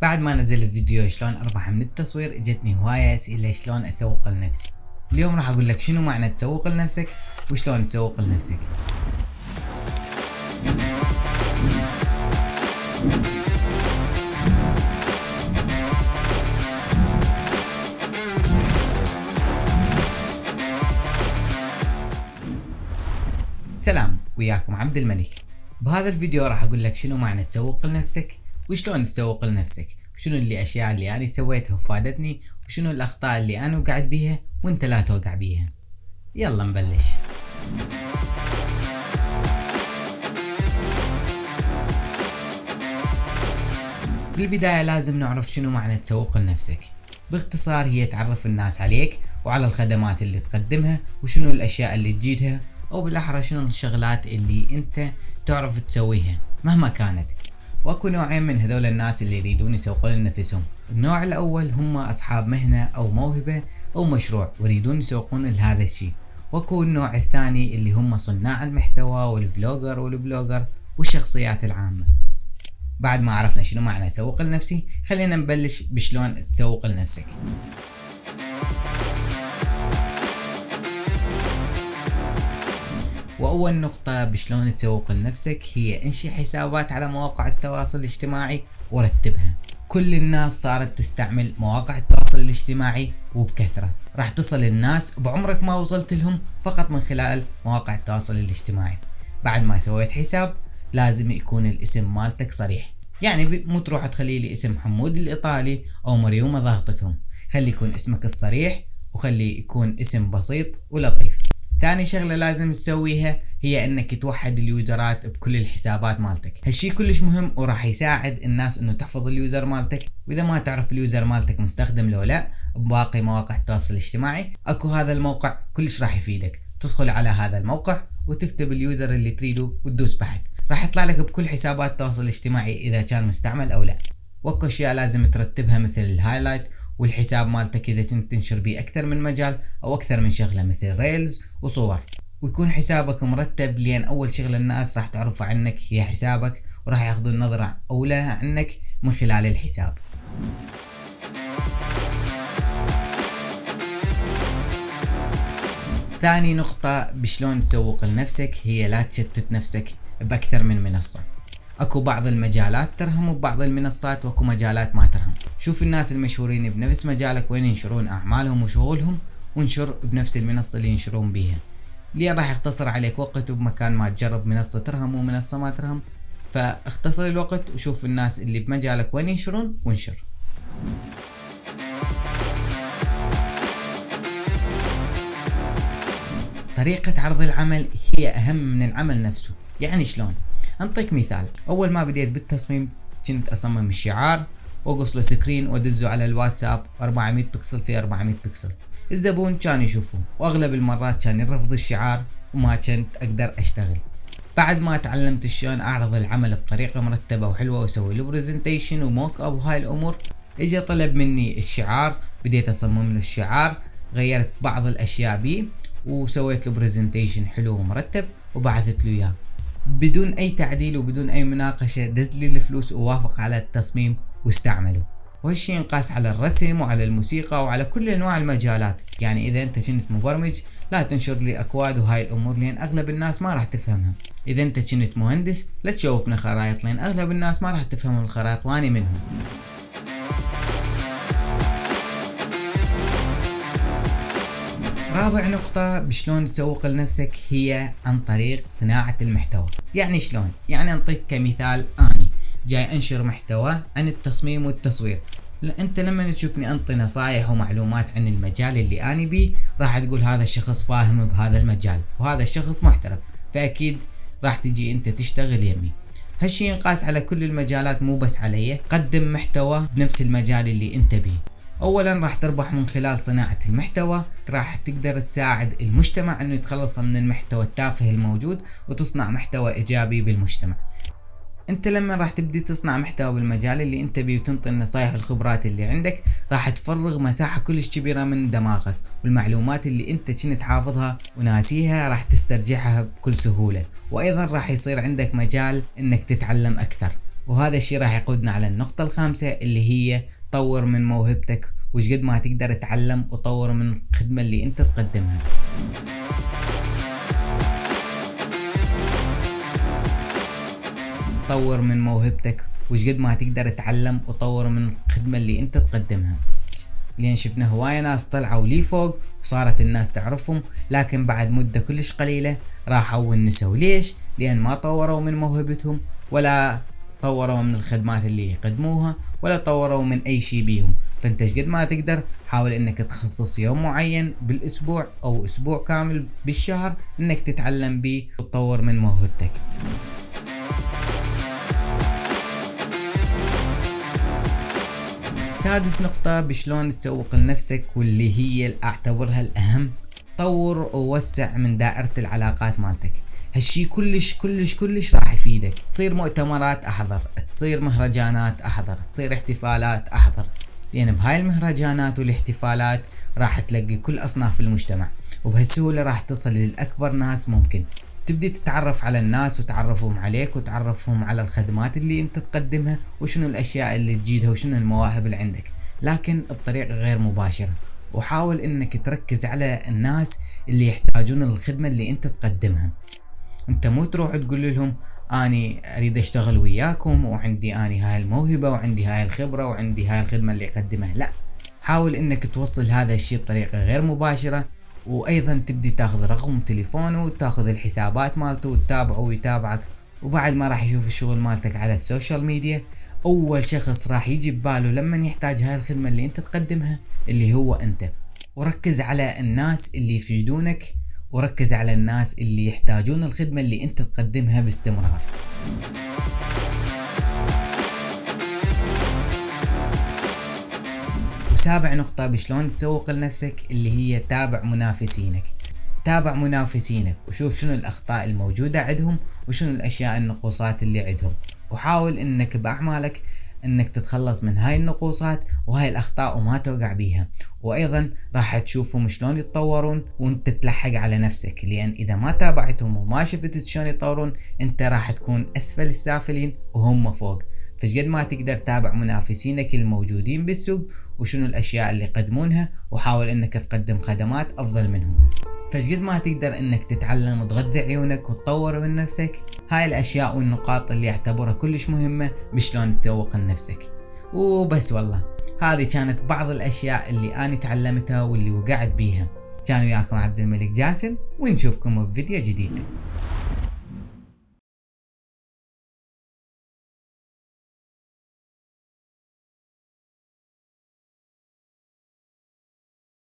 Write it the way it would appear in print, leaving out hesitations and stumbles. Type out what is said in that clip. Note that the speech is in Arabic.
بعد ما نزلت فيديو شلون اربح من التصوير اجتني هواية اسئلة شلون اسوق لنفسي. اليوم راح اقول لك شنو معنى تسوق لنفسك وشلون تسوق لنفسك. سلام، وياكم عبد الملك. بهذا الفيديو راح اقول لك شنو معنى تسوق لنفسك وشلون تسوق لنفسك، وشنو الاشياء اللي انا سويتها وفادتني، وشنو الاخطاء اللي انا وقعت بيها وانت لا توقع بيها. يلا نبلش. بالبداية لازم نعرف شنو معنى تسوق لنفسك. باختصار هي تعرف الناس عليك وعلى الخدمات اللي تقدمها وشنو الاشياء اللي تجيدها، او بالاحرى شنو الشغلات اللي انت تعرف تسويها مهما كانت. واكو نوعين من هذول الناس اللي يريدون يسوقون لنفسهم. النوع الاول هم اصحاب مهنة او موهبة او مشروع ويريدون يسوقون لهذا الشيء. واكو النوع الثاني اللي هم صناع المحتوى والفلوجر والبلوجر والشخصيات العامة. بعد ما عرفنا شنو معنى اسوق لنفسي، خلينا نبلش بشلون تسوق لنفسك. واول نقطة بشلون تسوق لنفسك هي انشئ حسابات على مواقع التواصل الاجتماعي ورتبها. كل الناس صارت تستعمل مواقع التواصل الاجتماعي وبكثرة، راح تصل الناس بعمرك ما وصلت لهم فقط من خلال مواقع التواصل الاجتماعي. بعد ما سويت حساب لازم يكون الاسم مالتك صريح، يعني مو تروح تخلي لي اسم حمود الايطالي او مريومة ضاغطتهم، خلي يكون اسمك الصريح وخلي يكون اسم بسيط ولطيف. ثاني شغلة لازم تسويها هي انك توحد اليوزرات بكل الحسابات مالتك. هالشي كلش مهم وراح يساعد الناس انه تحفظ اليوزر مالتك. واذا ما تعرف اليوزر مالتك مستخدم لو لا بباقي مواقع التواصل الاجتماعي، اكو هذا الموقع كلش راح يفيدك. تدخل على هذا الموقع وتكتب اليوزر اللي تريده وتدوس بحث، راح يطلع لك بكل حسابات التواصل الاجتماعي اذا كان مستعمل او لا. واكو اشياء لازم ترتبها مثل الهايلايت، والحساب مالتك اذا كنت تنشر بيه اكثر من مجال او اكثر من شغلة مثل ريلز وصور، ويكون حسابك مرتب. لان اول شغلة الناس راح تعرفها عنك هي حسابك، وراح ياخذون نظرة اولى عنك من خلال الحساب. ثاني نقطة بشلون تسوق لنفسك هي لا تشتت نفسك باكثر من منصة. اكو بعض المجالات ترهم وبعض المنصات، واكو مجالات ما ترهم. شوف الناس المشهورين بنفس مجالك وين ينشرون اعمالهم وشغلهم، وانشر بنفس المنصة اللي ينشرون بيها، لان راح يختصر عليك وقت وبمكان ما تجرب منصة ترهم ومنصة ما ترهم. فاختصر الوقت وشوف الناس اللي بمجالك وين ينشرون وانشر. طريقة عرض العمل هي اهم من العمل نفسه. يعني شلون؟ انطيك مثال. اول ما بديت بالتصميم كنت اصمم الشعار واقص له سكرين وادزه على الواتساب 400 بكسل في 400 بكسل. الزبون كان يشوفه، واغلب المرات كان يرفض الشعار وما كنت اقدر اشتغل. بعد ما تعلمت شلون اعرض العمل بطريقة مرتبة وحلوة واسوي له برزنتيشن وموك اب وهاي الامور، اجى طلب مني الشعار. بديت اصمم له الشعار، غيرت بعض الاشياء بيه وسويت له برزنتيشن حلو ومرتب وبعثت له اياه بدون اي تعديل وبدون اي مناقشة. دز لي الفلوس ووافق على التصميم واستعمله. وهالشي ينقاس على الرسم وعلى الموسيقى وعلى كل انواع المجالات. يعني اذا انت كنت مبرمج لا تنشر لي اكواد وهاي الامور لان اغلب الناس ما راح تفهمها. اذا انت كنت مهندس لا تشوفنا خرائط لان اغلب الناس ما راح تفهم الخرائط واني منهم. رابع نقطة بشلون تسوق لنفسك هي عن طريق صناعة المحتوى. يعني شلون؟ يعني انطيك كمثال، اني جاي انشر محتوى عن التصميم والتصوير. انت لما تشوفني انطي نصايح ومعلومات عن المجال اللي اني بيه راح تقول هذا الشخص فاهم بهذا المجال وهذا الشخص محترف، فاكيد راح تجي انت تشتغل يمي. هالشي ينقاس على كل المجالات مو بس علي. قدم محتوى بنفس المجال اللي انت بيه. اولا راح تربح من خلال صناعة المحتوى، راح تقدر تساعد المجتمع انه يتخلص من المحتوى التافه الموجود وتصنع محتوى ايجابي بالمجتمع. انت لما راح تبدي تصنع محتوى بالمجال اللي انت بيه وتنطي النصايح والخبرات اللي عندك، راح تفرغ مساحة كلش كبيرة من دماغك، والمعلومات اللي انت كنت حافظها وناسيها راح تسترجعها بكل سهولة. وايضا راح يصير عندك مجال انك تتعلم اكثر. وهذا الشي راح يقودنا على النقطة الخامسة اللي هي طور من موهبتك، وش قد ما تقدر تتعلم وطور من الخدمة اللي انت تقدمها. طور من موهبتك، وش قد ما تقدر تتعلم وطور من الخدمة اللي انت تقدمها. لان شفنا هواية ناس طلعوا لي فوق وصارت الناس تعرفهم، لكن بعد مدة كلش قليلة راحوا ونسوا. ليش؟ لان ما طوروا من موهبتهم، ولا طوروا من الخدمات اللي يقدموها، ولا طوروا من اي شي بيهم. فانت قد ما تقدر حاول انك تخصص يوم معين بالاسبوع او اسبوع كامل بالشهر انك تتعلم بيه وتطور من موهبتك. سادس نقطة بشلون تسوق لنفسك، واللي هي اعتبرها الاهم، طور ووسع من دائرة العلاقات مالتك. هالشي كلش كلش كلش راح يفيدك. تصير مؤتمرات احضر، تصير مهرجانات احضر، تصير احتفالات احضر، لان بهاي المهرجانات والاحتفالات راح تلاقي كل اصناف المجتمع، وبهالسهولة راح تصل للاكبر ناس ممكن. تبدي تتعرف على الناس وتعرفهم عليك وتعرفهم على الخدمات اللي انت تقدمها وشنو الاشياء اللي تجيدها وشنو المواهب اللي عندك، لكن بطريقة غير مباشرة. وحاول انك تركز على الناس اللي يحتاجون الخدمة اللي انت تقدمها. انت مو تروح تقول لهم اني اريد اشتغل وياكم وعندي اني هاي الموهبة وعندي هاي الخبرة وعندي هاي الخدمة اللي اقدمها، لا، حاول انك توصل هذا الشيء بطريقة غير مباشرة. وايضا تبدي تاخذ رقم تليفونه وتاخذ الحسابات مالته وتتابعه ويتابعك. وبعد ما راح يشوف الشغل مالتك على السوشيال ميديا، اول شخص راح يجي بباله لما يحتاج هاي الخدمة اللي انت تقدمها اللي هو انت. وركز على الناس اللي يفيدونك، وركز على الناس اللي يحتاجون الخدمة اللي انت تقدمها باستمرار. وسابع نقطة بشلون تسوق لنفسك اللي هي تابع منافسينك. تابع منافسينك وشوف شنو الاخطاء الموجودة عندهم وشنو الاشياء النقوصات اللي عندهم، وحاول انك باعمالك انك تتخلص من هاي النقوصات وهاي الاخطاء وما توقع بيها. وايضا راح تشوفهم شلون يتطورون وانت تلحق على نفسك، لان اذا ما تابعتهم وما شفت شلون يتطورون انت راح تكون اسفل السافلين وهم فوق. فشقد ما تقدر تابع منافسينك الموجودين بالسوق وشنو الاشياء اللي يقدمونها، وحاول انك تقدم خدمات افضل منهم. فشقد ما تقدر انك تتعلم وتغذي عيونك وتطور من نفسك. هاي الاشياء والنقاط اللي اعتبرها كلش مهمة بشلون تسوق لنفسك. وبس والله هذه كانت بعض الاشياء اللي انا تعلمتها واللي وقعت بيها. كان وياكم عبد الملك جاسم، ونشوفكم بفيديو جديد.